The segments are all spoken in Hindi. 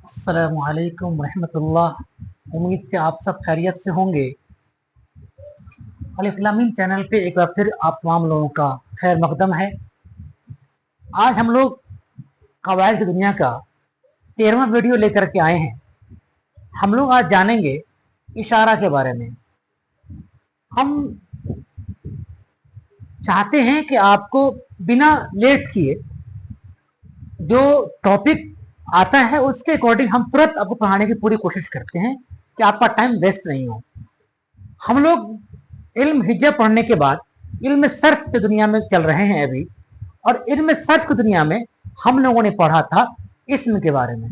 अस्सलामुअलैकुम रहमतुल्लाह। उम्मीद से आप सब खैरियत से होंगे। अलिफ लाम मीम चैनल पे एक बार फिर आप तमाम लोगों का खैर मकदम है। आज हम लोग कवायद की दुनिया का 13वां वीडियो लेकर के आए हैं। हम लोग आज जानेंगे इशारा के बारे में। हम चाहते हैं कि आपको बिना लेट किए जो टॉपिक आता है उसके अकॉर्डिंग हम तुरंत आपको पढ़ाने की पूरी कोशिश करते हैं कि आपका टाइम वेस्ट नहीं हो। हम लोग इल्म हिज्जा पढ़ने के बाद इल्म सर्फ की दुनिया में चल रहे हैं अभी, और इल्म सर्फ की दुनिया में हम लोगों ने पढ़ा था इस्म के बारे में।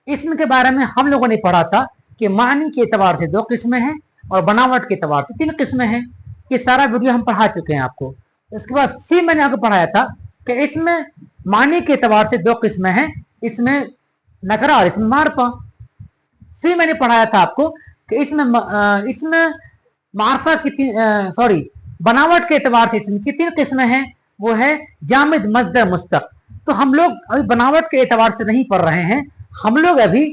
इस्म के बारे में हम लोगों ने पढ़ा था कि मानी के एतबार से 2 किस्में हैं और बनावट के एतबार से 3 किस्में हैं। ये सारा वीडियो हम पढ़ा चुके हैं आपको। उसके बाद फिर मैंने आपको पढ़ाया था कि इसमें मानी के एतबार से 2 किस्में हैं, इसमें नकरा और इसमें मारफा। फिर मैंने पढ़ाया था आपको कि इसमें मारफा की बनावट के एतबार से इसमें की 3 किस्में हैं, वो है जामिद, मस्दर, मुस्तक। तो हम लोग अभी बनावट के एतबार से नहीं पढ़ रहे हैं, हम लोग अभी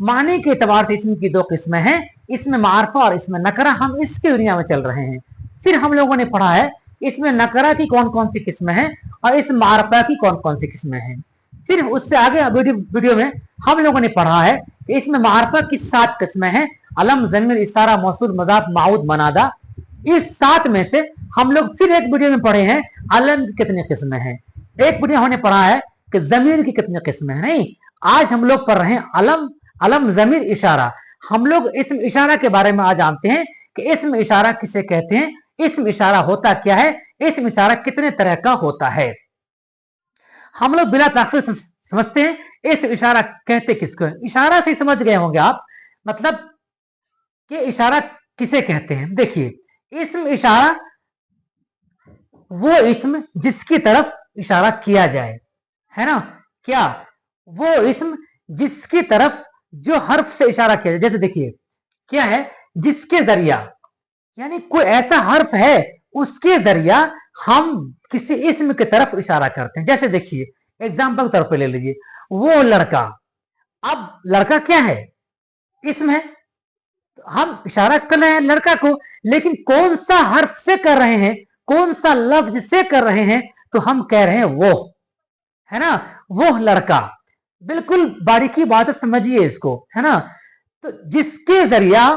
मानी के एतबार से इसमें की 2 किस्में हैं, इसमें मारफा और इसमें नकरा, हम इसकी दुनिया में चल रहे हैं। फिर हम लोगों ने पढ़ा है इसमें नकरा की कौन कौन सी किस्में हैं और इस मारफा की कौन कौन सी किस्में हैं। फिर उससे आगे वीडियो में हम लोगों ने पढ़ा है कि इसमें मारफा की 7 किस्में हैं, अलम, ज़मीर, इशारा, मौसूल, मज़ाफ, माऊद, मनादा। इस 7 में से हम लोग फिर एक वीडियो में पढ़े हैं अलम की कितनी किस्में हैं। एक वीडियो हमने पढ़ा है कि जमीर की कितनी किस्में हैं। नहीं, आज हम लोग पढ़ रहे हैं अलम, अलम, जमीर, इशारा। हम लोग इसम इशारा के बारे में आज जानते हैं कि इसम इशारा किसे कहते हैं, इसम इशारा होता क्या है, इसम इशारा कितने तरह का होता है। हम लोग बिला ताखिर समझते हैं इस इशारा कहते किसको है। इशारा से समझ गए होंगे आप, मतलब कि इशारा किसे कहते हैं। देखिए, इसम इशारा वो इसम जिसकी तरफ इशारा किया जाए, है ना। क्या वो इसम जिसकी तरफ जो हर्फ से इशारा किया जाए। जैसे देखिए क्या है, जिसके जरिया, यानी कोई ऐसा हर्फ है उसके जरिया हम किसी इसम की तरफ इशारा करते हैं। जैसे देखिए एग्जाम्पल तौर पे ले लीजिए, वो लड़का। अब लड़का क्या है, इसम है, हम इशारा कर रहे हैं लड़का को, लेकिन कौन सा हर्फ से कर रहे हैं, कौन सा लफ्ज से कर रहे हैं, तो हम कह रहे हैं वो, है ना, वो लड़का। बिल्कुल बारीकी बात समझिए इसको, है ना। तो जिसके जरिया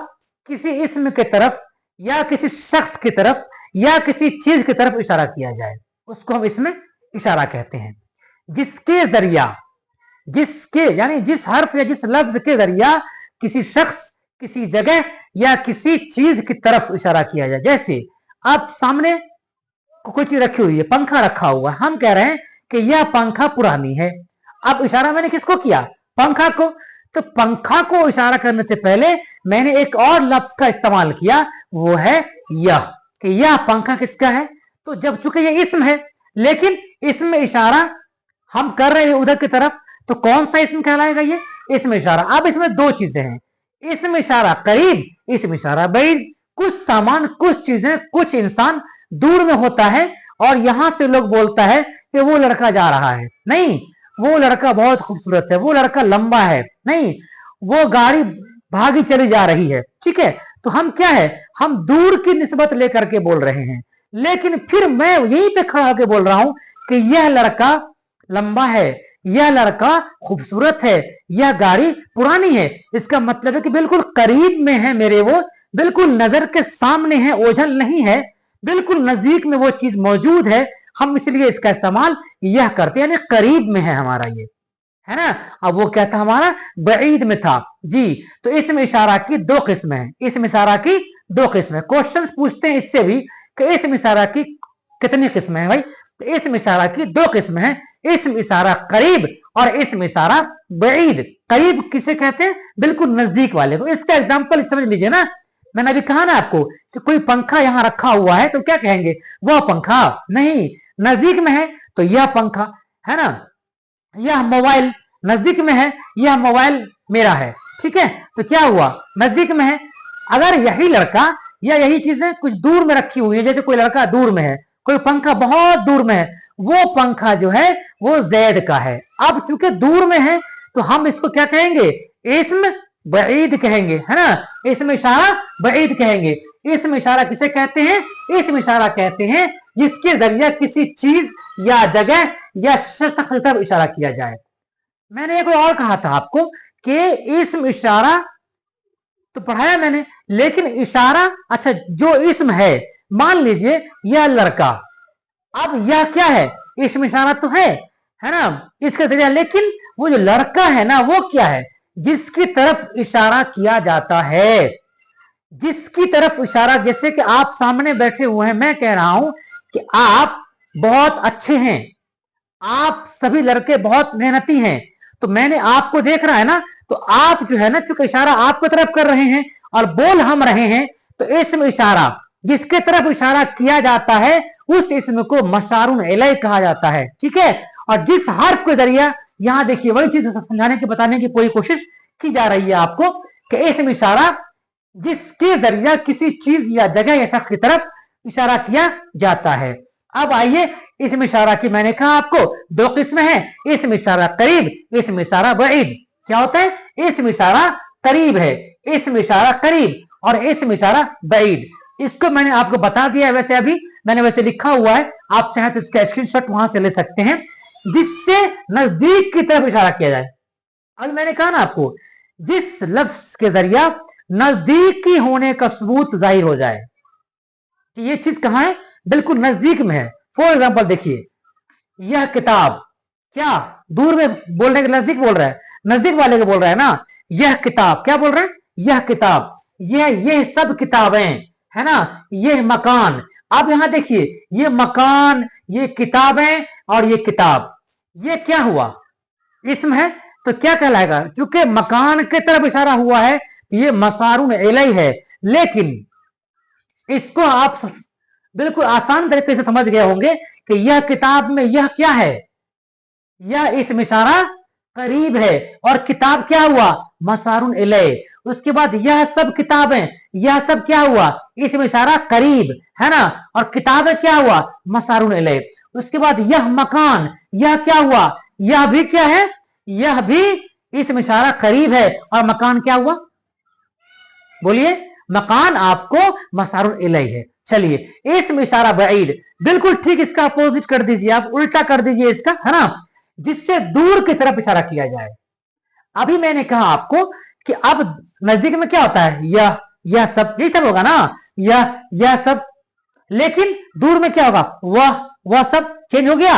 किसी इसम की तरफ या किसी शख्स की तरफ या किसी चीज की तरफ इशारा किया जाए उसको हम इसमें इशारा कहते हैं। जिसके जरिया, जिसके यानी जिस हर्फ या जिस लफ्ज के जरिया किसी शख्स, किसी जगह या किसी चीज की तरफ इशारा किया जाए। जैसे आप सामने कोई चीज रखी हुई है, पंखा रखा हुआ है, हम कह रहे हैं कि यह पंखा पुरानी है। अब इशारा मैंने किसको किया, पंखा को। तो पंखा को इशारा करने से पहले मैंने एक और लफ्ज का इस्तेमाल किया, वो है यह, कि यह पंखा किसका है। तो जब चूंकि ये इसम है, लेकिन इसमें इशारा हम कर रहे हैं उधर की तरफ, तो कौन सा इसम कहलाएगा, ये इसम इशारा। अब इसमें 2 चीजें हैं, इसम इशारा करीब, इसम इशारा बईद। कुछ सामान, कुछ चीजें, कुछ इंसान दूर में होता है और यहां से लोग बोलता है कि वो लड़का जा रहा है, नहीं, वो लड़का बहुत खूबसूरत है, वो लड़का लंबा है, नहीं, वो गाड़ी भागी चली जा रही है, ठीक है। तो हम क्या है, हम दूर की निस्बत लेकर के बोल रहे हैं, लेकिन फिर मैं यहीं पे खड़ा होकर बोल रहा हूं कि यह लड़का लंबा है, यह लड़का खूबसूरत है, यह गाड़ी पुरानी है। इसका मतलब है कि बिल्कुल करीब में है मेरे, वो बिल्कुल नजर के सामने है, ओझल नहीं है, बिल्कुल नजदीक में वो चीज मौजूद है। हम इसलिए इसका इस्तेमाल यह करते हैं, यानी करीब में है हमारा ये, है ना। अब वो क्या था, हमारा बईद में था जी। तो इसमें इशारा की 2 किस्में हैं, इसमें इशारा की 2 किस्में। क्वेश्चंस पूछते हैं इससे भी कि इसमें इशारा की कितनी किस्में हैं भाई। तो इसमें इशारा की 2 किस्में हैं, इसमें इशारा करीब और इसमें इशारा बईद। करीब किसे कहते हैं, बिल्कुल नजदीक वाले को। इसका एग्जांपल समझ लीजिए ना, मैंने अभी कहा ना आपको कि कोई पंखा यहां रखा हुआ है, तो क्या कहेंगे, वह पंखा, नहीं, नजदीक में है तो यह पंखा, है ना। यह मोबाइल नजदीक में है, यह मोबाइल मेरा है, ठीक है। तो क्या हुआ, नजदीक में है। अगर यही लड़का या यही चीजें कुछ दूर में रखी हुई है, जैसे कोई लड़का दूर में है, कोई पंखा बहुत दूर में है, वो पंखा जो है वो जैद का है। अब चूंकि दूर में है तो हम इसको क्या कहेंगे, इस्म बईद कहेंगे, है ना, इस्म इशारा बईद कहेंगे। इस्म इशारा किसे कहते हैं, इस्म इशारा कहते हैं जिसके जरिए किसी चीज या जगह या शख्स की तरफ इशारा किया जाए। मैंने एक और कहा था आपको कि इस्म इशारा तो पढ़ाया मैंने, लेकिन इशारा, अच्छा जो इस्म है, मान लीजिए यह लड़का, अब यह क्या है, इस्म इशारा तो है ना, इसके जरिए, लेकिन वो जो लड़का है ना वो क्या है, जिसकी तरफ इशारा किया जाता है, जिसकी तरफ इशारा, जैसे कि आप सामने बैठे हुए हैं, मैं कह रहा हूं कि आप बहुत अच्छे हैं, आप सभी लड़के बहुत मेहनती हैं, तो मैंने आपको देख रहा है ना, तो आप जो है ना, चूंकि इशारा आपकी तरफ कर रहे हैं और बोल हम रहे हैं, तो इस्म इशारा जिसके तरफ इशारा किया जाता है उस इस्म को मशारुन इलैह कहा जाता है, ठीक है। और जिस हर्फ के जरिए, यहां देखिए वही चीज समझाने की बताने की पूरी कोशिश की जा रही है आपको कि इस्म इशारा जिसके जरिए किसी चीज या जगह या शख्स की तरफ इशारा किया जाता है। अब आइए, इस्म इशारा की मैंने कहा आपको दो किस्में हैं, इस्म इशारा करीब, इस्म इशारा बईद। क्या होता है, इस्म इशारा करीब है, इस्म इशारा करीब, और इस्म इशारा बईद। इसको मैंने आपको बता दिया है, वैसे अभी मैंने वैसे लिखा हुआ है, आप चाहें तो इसका स्क्रीनशॉट वहां से ले सकते हैं, जिससे नजदीक की तरफ इशारा किया जाए। अभी मैंने कहा ना आपको, जिस लफ्ज के जरिया नजदीकी होने का सबूत जाहिर हो जाए, तो ये चीज कहां है, बिल्कुल नजदीक में है। फॉर एग्जाम्पल देखिए, यह किताब, क्या दूर में बोलने के नजदीक बोल रहा है, नजदीक वाले को बोल रहा है ना, यह किताब, क्या बोल रहा है, यह किताब, यह सब किताबें, है ना, यह मकान। अब यहां देखिए, ये मकान, ये किताबें और ये किताब, ये क्या हुआ, इस्म है, तो क्या कहलाएगा, चूंकि मकान की तरफ इशारा हुआ है तो ये मसारुन इलैह है। लेकिन इसको आप बिल्कुल आसान तरीके से समझ गए होंगे कि यह किताब में यह क्या है, यह इस्म इशारा करीब है, और किताब क्या हुआ, मसारुन इलैह। उसके बाद यह सब किताबें, यह सब क्या हुआ, इस्म इशारा करीब, है ना, और किताबें क्या हुआ, मसारुन इलैह। उसके बाद यह मकान, यह क्या हुआ, यह भी क्या है, यह भी इस्म इशारा करीब है, और मकान क्या हुआ, बोलिए, मकान आपको मसारुन इलैह है। चलिए, इस्म इशारा बईद, बिल्कुल ठीक इसका अपोजिट कर दीजिए, आप उल्टा कर दीजिए इसका, है ना, जिससे दूर की तरफ इशारा किया जाए। अभी मैंने कहा आपको कि अब नजदीक में क्या होता है, यह सब, यही सब होगा ना, यह सब, लेकिन दूर में क्या होगा, वह सब चेंज हो गया।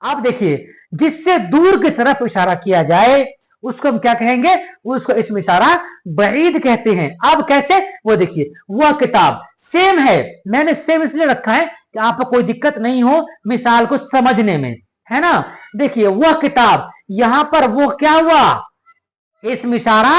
अब देखिए, जिससे दूर की तरफ इशारा किया जाए उसको हम क्या कहेंगे, उसको इस्म इशारा बईद कहते हैं। अब कैसे, वो देखिए, वह किताब सेम है, मैंने सेम इसलिए रखा है कि आपको कोई दिक्कत नहीं हो मिसाल को समझने में, है ना। देखिए, वह किताब, यहां पर वो क्या हुआ, इस्म इशारा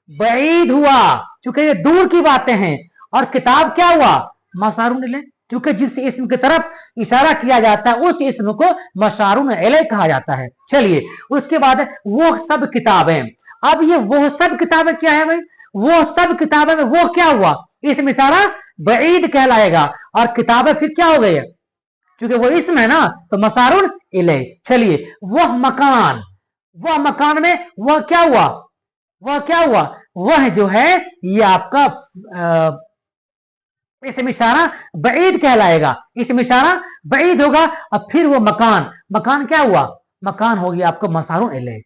बईद हुआ, क्योंकि ये दूर की बातें हैं, और किताब क्या हुआ, मसारुन इलैह, क्योंकि जिस इस्म की तरफ इशारा किया जाता है उस इस्म को मशारुन इलैह कहा जाता है। चलिए, उसके बाद वो सब किताबें, अब ये वो सब किताबें क्या है भाई, वो सब किताबें में वो क्या हुआ, इस्म इशारा बईद कहलाएगा, और किताबें फिर क्या हो गई, क्योंकि वो इस्म है ना, तो मसारुन इलैह। चलिए, वह मकान में वह क्या हुआ, वह जो है ये आपका इस्म इशारा बईद कहलाएगा, इस्म इशारा बईद होगा। अब फिर वो मकान क्या हुआ, मकान हो गया आपको मसारुन इलैह।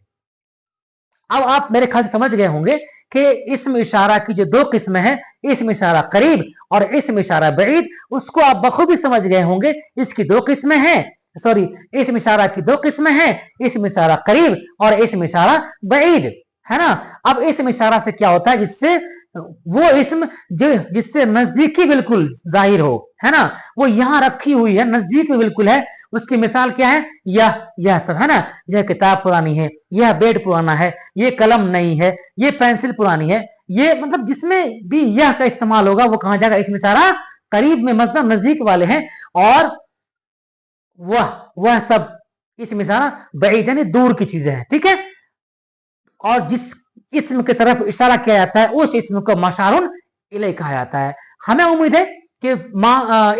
अब आप मेरे ख्याल से समझ गए होंगे कि इस्म इशारा की जो दो किस्में हैं, इस्म इशारा करीब और इस्म इशारा बईद, उसको आप बखूबी समझ गए होंगे। इसकी दो किस्में हैं, सॉरी, इस्म इशारा की दो किस्में हैं, इस्म इशारा करीब और इस्म इशारा बईद, है ना। अब इस्म इशारा से क्या होता है, जिससे वो इस्म जिससे नजदीकी बिल्कुल जाहिर हो, है ना, वो यहां रखी हुई है, नजदीक में बिल्कुल है। उसकी मिसाल क्या है, यह सब, है ना, यह किताब पुरानी है, यह बेड पुराना है, ये कलम नई है, ये पेंसिल पुरानी है, ये मतलब जिसमें भी यह का इस्तेमाल होगा वो कहां जाएगा, इस्म इशारा करीब में, मतलब नजदीक वाले हैं। और वह सब इस्म इशारा बईद यानी दूर की चीजें हैं, ठीक है। और जिस इस्म की तरफ इशारा किया जाता है उस इस्म को मशारुन इलैह कहा जाता है। हमें उम्मीद है कि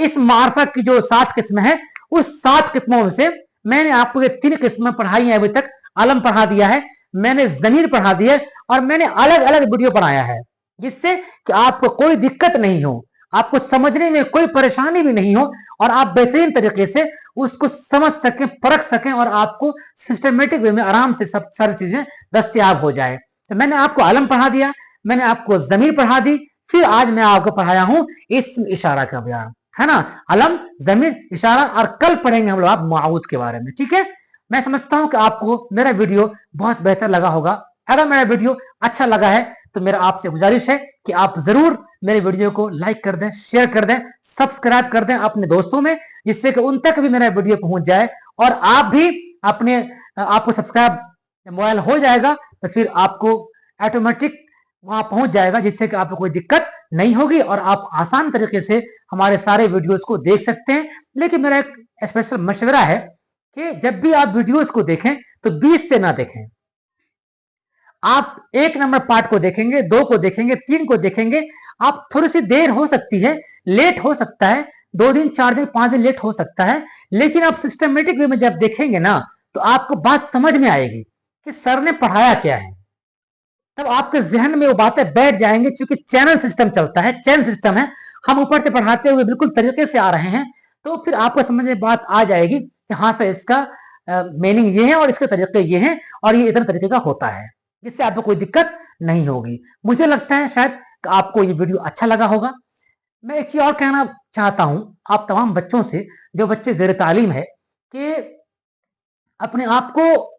इस मार्फत की जो 7 किस्में हैं, उस 7 किस्मों में से मैंने आपको ये 3 किस्में पढ़ाई हैं अभी तक, अलम पढ़ा दिया है, मैंने जमीर पढ़ा दी है और मैंने अलग अलग वीडियो बनाया है, जिससे कि आपको कोई दिक्कत नहीं हो, आपको समझने में कोई परेशानी भी नहीं हो और आप बेहतरीन तरीके से उसको समझ सकें, परख सकें और आपको सिस्टमेटिक वे में आराम से सब सारी चीजें दस्तयाब हो जाए। तो मैंने आपको अलम पढ़ा दिया, मैंने आपको जमीर पढ़ा दी, फिर आज मैं आपको पढ़ाया हूं इस्म इशारा का बयान, है ना। अलम, जमीर, इशारा, और कल पढ़ेंगे हम लोग आप माऊद के बारे में, ठीक है। मैं समझता हूं कि आपको मेरा वीडियो बहुत बेहतर लगा होगा। अगर मेरा वीडियो अच्छा लगा है तो मेरा आपसे गुजारिश है कि आप जरूर मेरे वीडियो को लाइक कर दें, शेयर कर दें, सब्सक्राइब कर दें अपने दोस्तों में, जिससे कि उन तक भी मेरा वीडियो पहुंच जाए और आप भी अपने आपको सब्सक्राइब मोबाइल हो जाएगा तो फिर आपको ऑटोमेटिक वहां पहुंच जाएगा, जिससे कि आपको कोई दिक्कत नहीं होगी और आप आसान तरीके से हमारे सारे वीडियोस को देख सकते हैं। लेकिन मेरा एक स्पेशल मशवरा है कि जब भी आप वीडियोस को देखें तो 20 से ना देखें। आप 1 नंबर पार्ट को देखेंगे, 2 को देखेंगे, 3 को देखेंगे, आप थोड़ी सी देर हो सकती है, लेट हो सकता है, 2 दिन, 4 दिन, 5 दिन लेट हो सकता है, लेकिन आप सिस्टमेटिक वे में जब देखेंगे ना तो आपको बात समझ में आएगी कि सर ने पढ़ाया क्या है। तब आपके जहन में वो बातें बैठ जाएंगे, क्योंकि चैनल सिस्टम चलता है, चैन सिस्टम है, हम ऊपर से पढ़ाते हुए बिल्कुल तरीके से आ रहे हैं, तो फिर आपको समझ में बात आ जाएगी कि हाँ सर इसका मीनिंग ये है और इसके तरीके ये हैं और ये इतने तरीके का होता है, जिससे आपको कोई दिक्कत नहीं होगी। मुझे लगता है शायद आपको ये वीडियो अच्छा लगा होगा। मैं एक चीज और कहना चाहता हूं आप तमाम बच्चों से, जो बच्चे जेर तालीम है, कि अपने आप को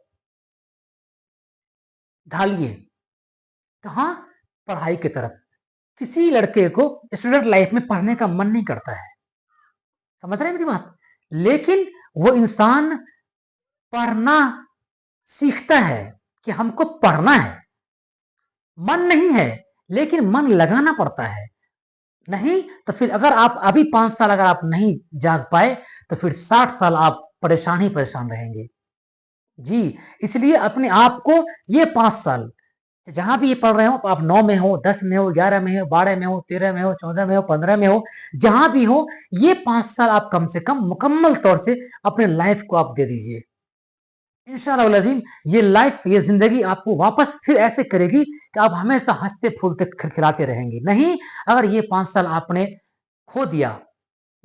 ढालिए कहां, पढ़ाई की तरफ। किसी लड़के को स्टूडेंट लाइफ में पढ़ने का मन नहीं करता है, समझ रहे हैं मेरी बात, लेकिन वो इंसान पढ़ना सीखता है कि हमको पढ़ना है, मन नहीं है लेकिन मन लगाना पड़ता है। नहीं तो फिर अगर आप अभी 5 साल अगर आप नहीं जाग पाए तो फिर 60 साल आप परेशान ही परेशान रहेंगे। जी, इसलिए अपने आप को ये 5 साल जहां भी ये पढ़ रहे हो, आप 9 में हो, 10 में हो, 11 में हो, 12 में हो, 13 में हो, 14 में हो, 15 में हो, जहां भी हो, ये 5 साल आप कम से कम मुकम्मल तौर से अपने लाइफ को आप दे दीजिए। इंशाअल्लाह अज़ीम ये लाइफ, ये जिंदगी आपको वापस फिर ऐसे करेगी कि आप हमेशा हंसते फूलते खिलखिलाते रहेंगे। नहीं, अगर ये 5 साल आपने खो दिया,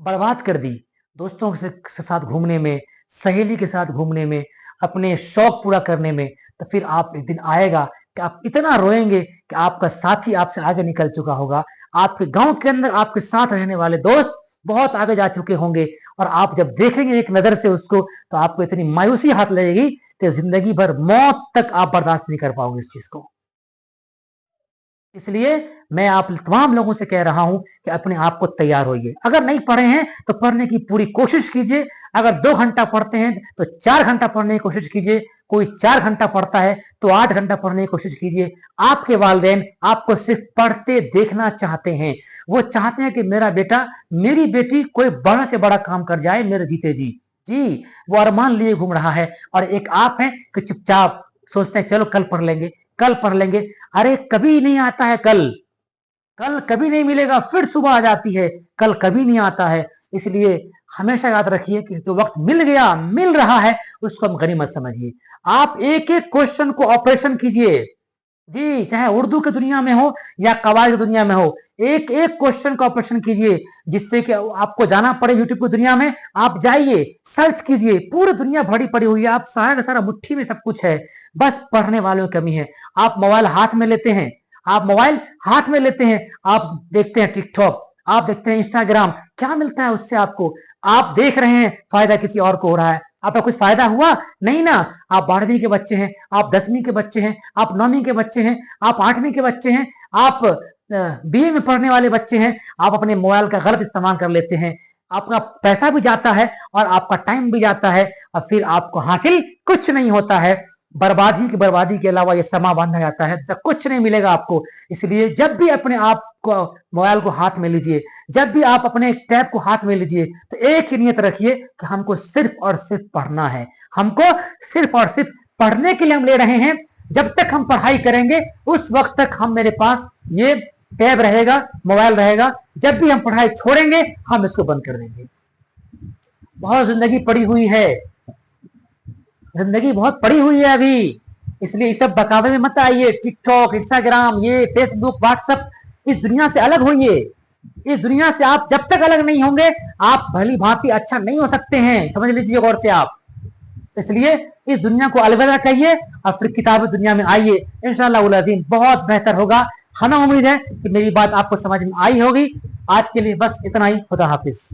बर्बाद कर दी, दोस्तों के साथ घूमने में, सहेली के साथ घूमने में, अपने शौक पूरा करने में, तो फिर आप एक दिन आएगा कि आप इतना रोएंगे कि आपका साथी आपसे आगे निकल चुका होगा, आपके गांव के अंदर आपके साथ रहने वाले दोस्त बहुत आगे जा चुके होंगे और आप जब देखेंगे एक नजर से उसको तो आपको इतनी मायूसी हाथ लगेगी कि जिंदगी भर मौत तक आप बर्दाश्त नहीं कर पाओगे इस चीज को। इसलिए मैं आप तमाम लोगों से कह रहा हूं कि अपने आप को तैयार होइए। अगर नहीं पढ़े हैं तो पढ़ने की पूरी कोशिश कीजिए। अगर 2 घंटा पढ़ते हैं तो 4 घंटा पढ़ने की कोशिश कीजिए। कोई 4 घंटा पढ़ता है तो 8 घंटा पढ़ने की कोशिश कीजिए। आपके वालिदैन आपको सिर्फ पढ़ते देखना चाहते हैं। वो चाहते हैं कि मेरा बेटा, मेरी बेटी कोई बड़ा से बड़ा काम कर जाए मेरे जीते जी। जी, वो अरमान लिए घूम रहा है और एक आप हैं कि चुपचाप सोचते हैं चलो कल पढ़ लेंगे, कल पढ़ लेंगे। अरे कभी नहीं आता है कल, कल कभी नहीं मिलेगा, फिर सुबह आ जाती है, कल कभी नहीं आता है। इसलिए हमेशा याद रखिए कि जो वक्त मिल गया, मिल रहा है, उसको हम गनीमत समझिए। आप एक एक क्वेश्चन को ऑपरेशन कीजिए। जी, चाहे उर्दू की दुनिया में हो या कवायद की दुनिया में हो, एक एक क्वेश्चन का ऑपरेशन कीजिए, जिससे कि आपको जाना पड़े यूट्यूब की दुनिया में। आप जाइए, सर्च कीजिए, पूरी दुनिया भरी पड़ी हुई है, आप सारा का सारा मुट्ठी में सब कुछ है, बस पढ़ने वालों की कमी है। आप मोबाइल हाथ में लेते हैं, आप मोबाइल हाथ में लेते हैं, आप देखते हैं टिकटॉक, आप देखते हैं इंस्टाग्राम, क्या मिलता है उससे आपको? आप देख रहे हैं, फायदा किसी और को हो रहा है, आपका कुछ फायदा हुआ नहीं ना। आप 12वीं के बच्चे हैं, आप 10वीं के बच्चे हैं, आप 9वीं के बच्चे हैं, आप 8वीं के बच्चे हैं, आप बीए में पढ़ने वाले बच्चे हैं, आप अपने मोबाइल का गलत इस्तेमाल कर लेते हैं। आपका पैसा भी जाता है और आपका टाइम भी जाता है और फिर आपको हासिल कुछ नहीं होता है। बर्बादी के अलावा ये समा बांधा जाता है, तो कुछ नहीं मिलेगा आपको। इसलिए जब भी अपने आप को मोबाइल को हाथ में लीजिए, जब भी आप अपने टैब को हाथ में लीजिए, तो एक ही नियत रखिए कि हमको सिर्फ और सिर्फ पढ़ना है। हमको सिर्फ और सिर्फ पढ़ने के लिए हम ले रहे हैं। जब तक हम पढ़ाई करेंगे उस वक्त तक हम मेरे पास ये टैब रहेगा, मोबाइल रहेगा। जब भी हम पढ़ाई छोड़ेंगे हम इसको बंद कर देंगे। बहुत जिंदगी पड़ी हुई है, जिंदगी बहुत पड़ी हुई है अभी, इसलिए इस सब बकावे में मत आइए। टिकटॉक, इंस्टाग्राम, ये फेसबुक, व्हाट्सएप, इस दुनिया से अलग होइए। इस दुनिया से आप जब तक अलग नहीं होंगे, आप भली भांति अच्छा नहीं हो सकते हैं, समझ लीजिए गौर से आप। इसलिए इस दुनिया को अलविदा कहिए और फिर किताबी दुनिया में आइए, इंशाअल्लाह उल अज़ीम बहुत बेहतर होगा। हमें उम्मीद है कि मेरी बात आपको समझ में आई होगी। आज के लिए बस इतना ही। खुदा हाफिज।